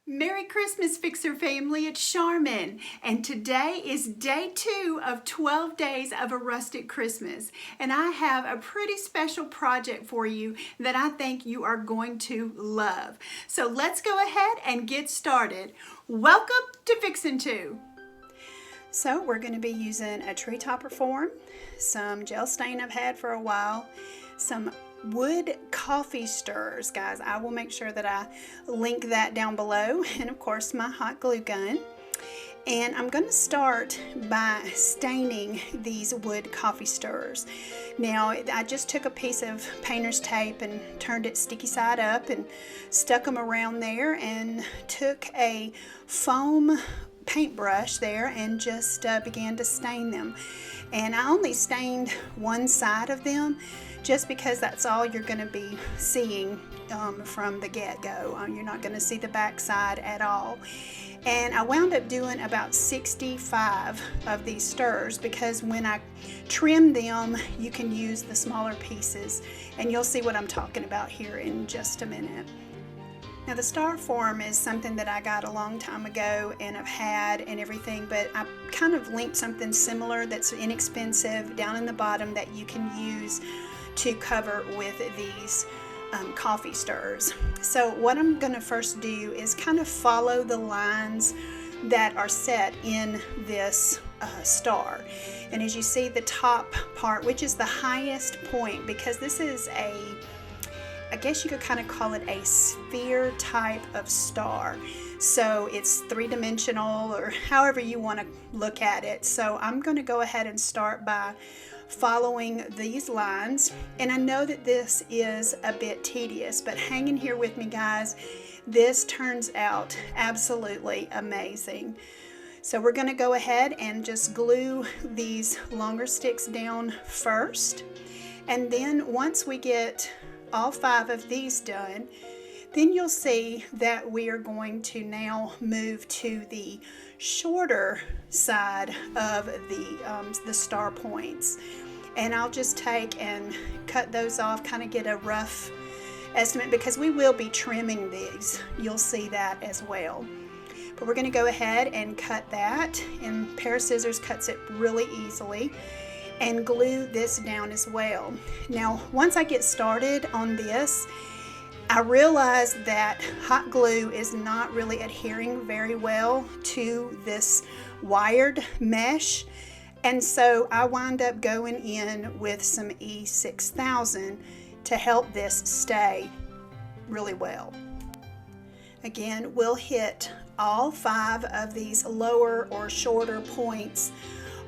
Merry Christmas, Fixer family. It's Charmin, and today is day 2 of 12 days of a rustic Christmas. And I have a pretty special project for you that I think you are going to love. So let's go ahead and get started. Welcome to Fixin' 2. So we're going to be using a tree topper form, some gel stain I've had for a while, some wood coffee stirrers, guys. I will make sure that I link that down below, and of course my hot glue gun. And I'm going to start by staining these wood coffee stirrers. Now I just took a piece of painter's tape and turned it sticky side up and stuck them around there, and took a foam paintbrush there and just began to stain them. And I only stained one side of them just because that's all you're going to be seeing from the get-go. You're not going to see the back side at all. And I wound up doing about 65 of these stirrers because when I trim them, you can use the smaller pieces, and you'll see what I'm talking about here in just a minute. Now the star form is something that I got a long time ago and I've had and everything, but I kind of linked something similar that's inexpensive down in the bottom that you can use to cover with these coffee stirrers. So what I'm going to first do is kind of follow the lines that are set in this star. And as you see, the top part, which is the highest point, because this is I guess you could kind of call it a sphere type of star. So it's three-dimensional, or however you want to look at it. So I'm going to go ahead and start by following these lines. And I know that this is a bit tedious, but hang in here with me, guys. This turns out absolutely amazing. So we're going to go ahead and just glue these longer sticks down first. And then once we get all 5 of these done, then you'll see that we are going to now move to the shorter side of the star points. And I'll just take and cut those off, kind of get a rough estimate, because we will be trimming these. You'll see that as well. But we're going to go ahead and cut that, and a pair of scissors cuts it really easily, and glue this down as well. Now once I get started on this, I realized that hot glue is not really adhering very well to this wired mesh, and so I wind up going in with some E600 to help this stay really well. Again, we'll hit all 5 of these lower or shorter points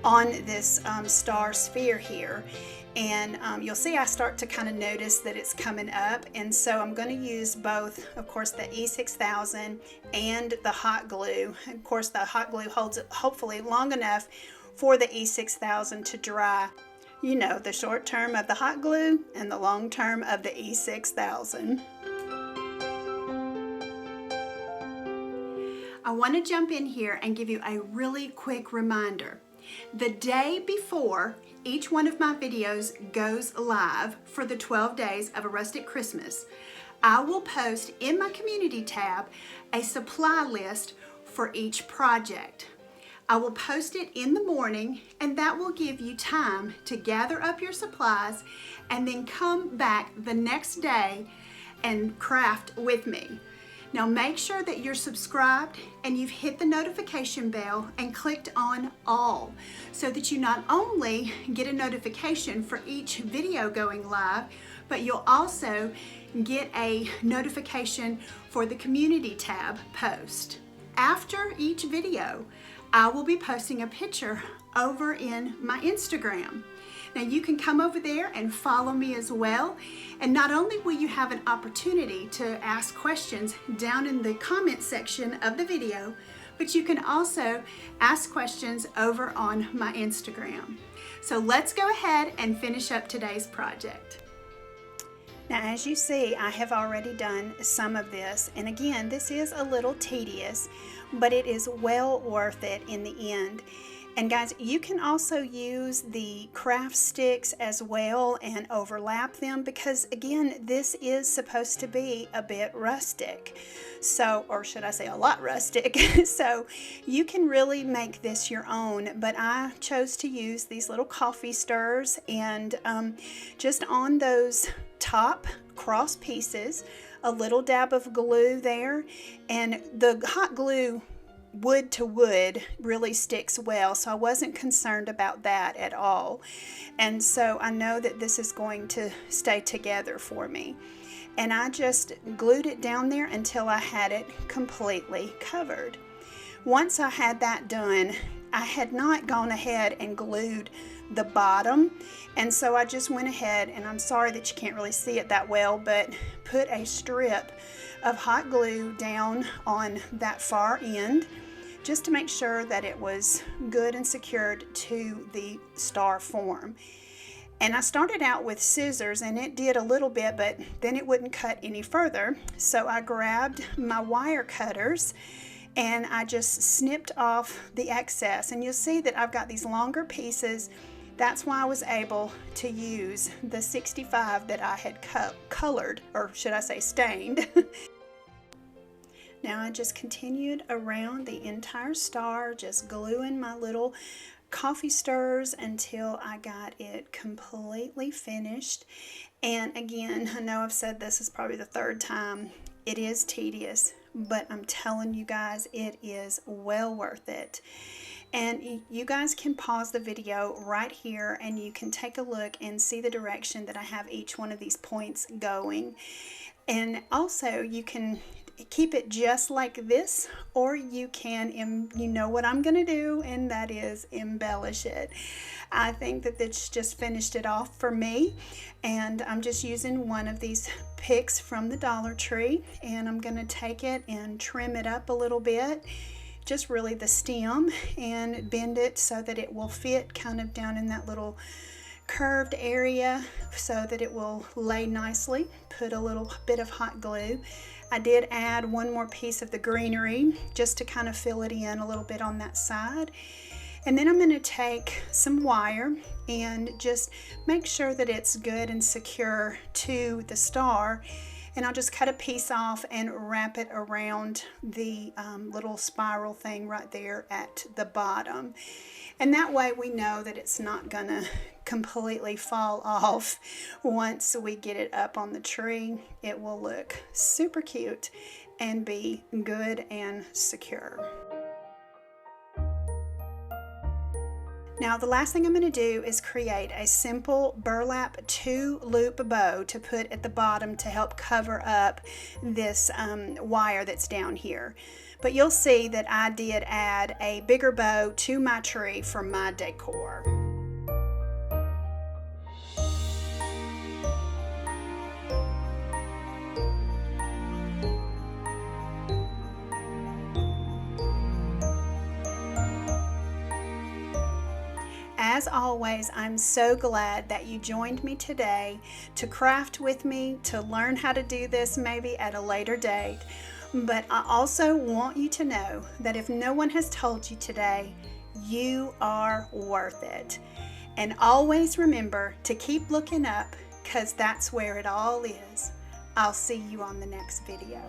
on this star sphere here, and you'll see I start to kind of notice that it's coming up, and so I'm going to use both, of course, the E600 and the hot glue. Of course, the hot glue holds it hopefully long enough for the E600 to dry. You know, the short term of the hot glue and the long term of the E600. I want to jump in here and give you a really quick reminder. The day before each one of my videos goes live for the 12 days of a rustic Christmas, I will post in my community tab a supply list for each project. I will post it in the morning, and that will give you time to gather up your supplies and then come back the next day and craft with me. Now make sure that you're subscribed and you've hit the notification bell and clicked on all, so that you not only get a notification for each video going live, but you'll also get a notification for the community tab post. After each video, I will be posting a picture over in my Instagram. Now you can come over there and follow me as well, and not only will you have an opportunity to ask questions down in the comment section of the video, but you can also ask questions over on my Instagram. So let's go ahead and finish up today's project. Now as you see, I have already done some of this, and again, this is a little tedious, but it is well worth it in the end. And guys, you can also use the craft sticks as well and overlap them, because again, this is supposed to be a bit rustic. So, or should I say a lot rustic. So you can really make this your own, but I chose to use these little coffee stirs, and just on those top cross pieces, a little dab of glue there, and the hot glue wood to wood really sticks well, so I wasn't concerned about that at all. And so I know that this is going to stay together for me. And I just glued it down there until I had it completely covered. Once I had that done, I had not gone ahead and glued the bottom, and so I just went ahead, and I'm sorry that you can't really see it that well, but put a strip of hot glue down on that far end, just to make sure that it was good and secured to the star form. And I started out with scissors, and it did a little bit, but then it wouldn't cut any further. So I grabbed my wire cutters and I just snipped off the excess. And you'll see that I've got these longer pieces. That's why I was able to use the 65 that I had colored, or should I say stained. Now I just continued around the entire star, just gluing my little coffee stirs until I got it completely finished. And again, I know I've said this is probably the third time. It is tedious, but I'm telling you guys, it is well worth it. And you guys can pause the video right here and you can take a look and see the direction that I have each one of these points going. And also you can keep it just like this, or you can, you know what I'm gonna do, and that is embellish it. I think that it's just finished it off for me, and I'm just using one of these picks from the Dollar Tree, and I'm gonna take it and trim it up a little bit, just really the stem, and bend it so that it will fit kind of down in that little curved area so that it will lay nicely. Put a little bit of hot glue. I did add one more piece of the greenery just to kind of fill it in a little bit on that side. And then I'm going to take some wire and just make sure that it's good and secure to the star. And I'll just cut a piece off and wrap it around the little spiral thing right there at the bottom. And that way we know that it's not gonna completely fall off once we get it up on the tree. It will look super cute and be good and secure. Now the last thing I'm going to do is create a simple burlap 2-loop bow to put at the bottom to help cover up this wire that's down here. But you'll see that I did add a bigger bow to my tree for my decor. As always, I'm so glad that you joined me today to craft with me, to learn how to do this maybe at a later date. But I also want you to know that if no one has told you today, you are worth it. And always remember to keep looking up, because that's where it all is. I'll see you on the next video.